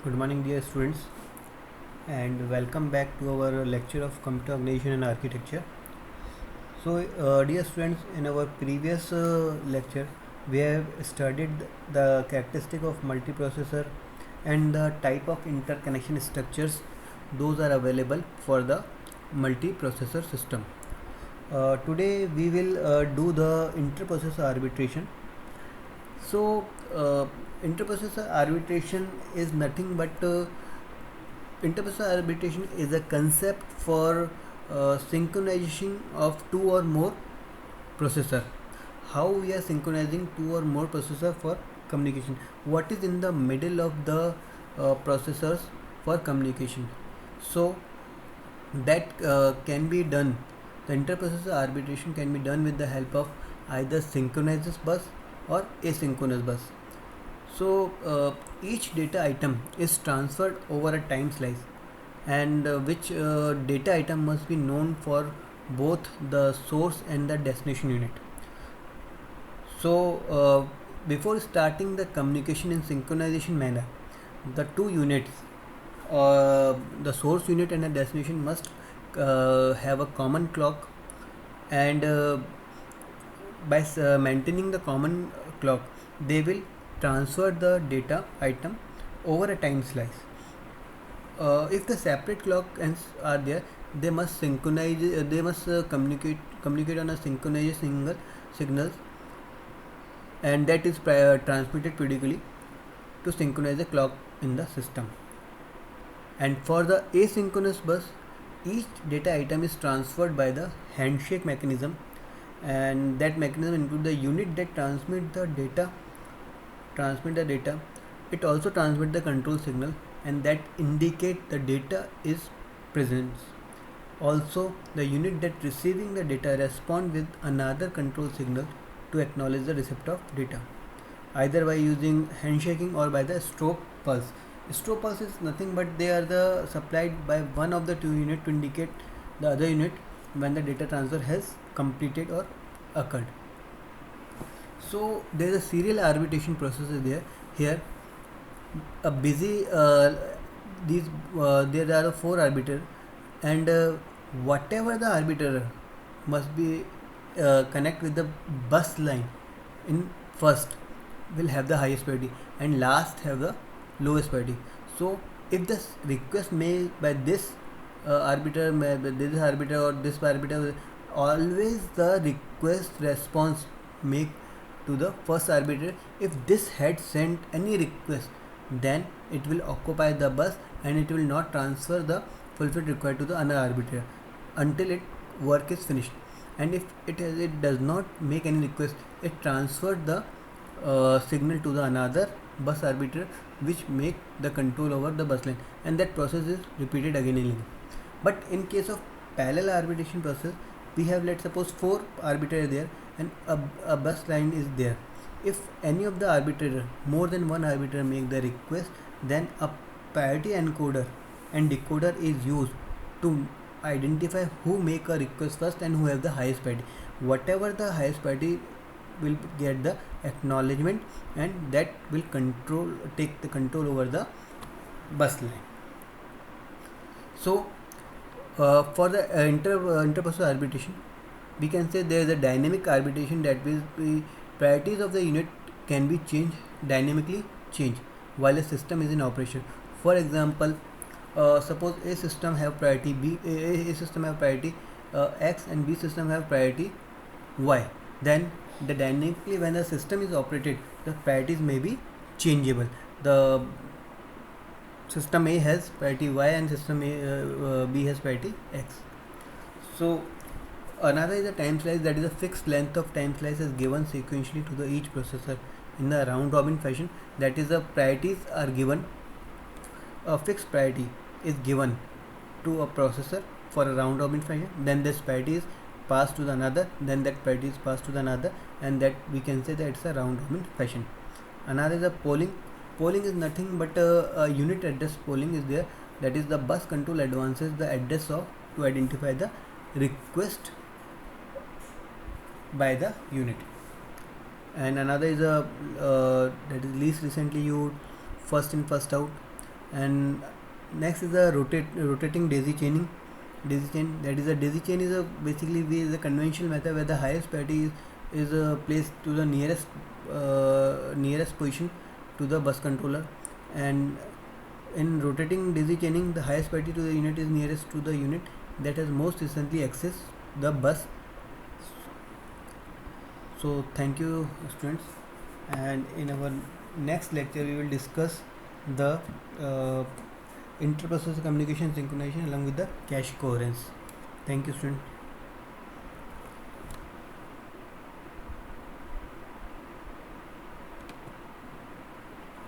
Good morning, dear students, and welcome back to our lecture of computer organization and architecture. Dear students, in our previous lecture, we have studied the characteristic of multiprocessor and the type of interconnection structures those are available for the multiprocessor system. Today, we will do the interprocessor arbitration. So, uh, interprocessor arbitration is nothing but interprocessor arbitration is a concept for synchronization of two or more processor. How we are synchronizing two or more processor for communication? What is in the middle of the processors for communication? So that can be done. The interprocessor arbitration can be done with the help of either synchronous bus or asynchronous bus. So each data item is transferred over a time slice, and which data item must be known for both the source and the destination unit. So before starting the communication in synchronization manner, the two units, the source unit and the destination, must have a common clock, and by maintaining the common clock, they will transfer the data item over a time slice. If the separate clock ends are there, they must synchronize. They must communicate on a synchronized signals, and that is transmitted periodically to synchronize the clock in the system. And for the asynchronous bus, each data item is transferred by the handshake mechanism, and that mechanism includes the unit that transmit the data. It also transmits the control signal, and that indicate the data is present. Also, the unit that receiving the data respond with another control signal to acknowledge the receipt of data, either by using handshaking or by the strobe pulse. Strobe pulse is nothing but they are the supplied by one of the two unit to indicate the other unit when the data transfer has completed or occurred. So there is a serial arbitration process is there. Here a busy these there are four arbiter, and whatever the arbiter must be connect with the bus line in first will have the highest priority, and last have the lowest priority. So if this request made by this arbiter, this arbiter or this arbiter, always the request response make to the first arbiter. If this had sent any request, then it will occupy the bus and it will not transfer the fulfilled required to the another arbiter until it work is finished. And if it does not make any request, it transferred the signal to the another bus arbiter, which make the control over the bus line, and that process is repeated again and again. But in case of parallel arbitration process, we have, let's suppose, four arbiter there and a bus line is there. If any of the arbiter, more than one arbiter, make the request, then a priority encoder and decoder is used to identify who make a request first and who have the highest priority. Whatever the highest priority will get the acknowledgement, and that will take the control over the bus line. So for the interpersonal arbitration, we can say there is a dynamic arbitration, that means the priorities of the unit can be dynamically changed while a system is in operation. For example, suppose A system have priority B, A system have priority X, and B system have priority Y. Then the dynamically, when the system is operated, the priorities may be changeable. The system A has priority Y and system B has priority X. So another is a time slice, that is a fixed length of time slice is given sequentially to the each processor in the round robin fashion. That is, the priorities are given, a fixed priority is given to a processor for a round robin fashion. Then this priority is passed to the another, then that priority is passed to the another, and that we can say that it's a round robin fashion. Another is a polling. Polling is nothing but a unit address polling is there, that is the bus control advances the address of to identify the request by the unit. And another is a that is least recently used, first in first out. And next is the rotating daisy chaining. Daisy chain, that is a daisy chain is a basically is a conventional method where the highest priority is placed to the nearest position to the bus controller. And in rotating daisy chaining, the highest priority to the unit is nearest to the unit that has most recently accessed the bus. So thank you, students, and in our next lecture we will discuss the uh, interprocessor communication synchronization along with the cache coherence. Thank you, student.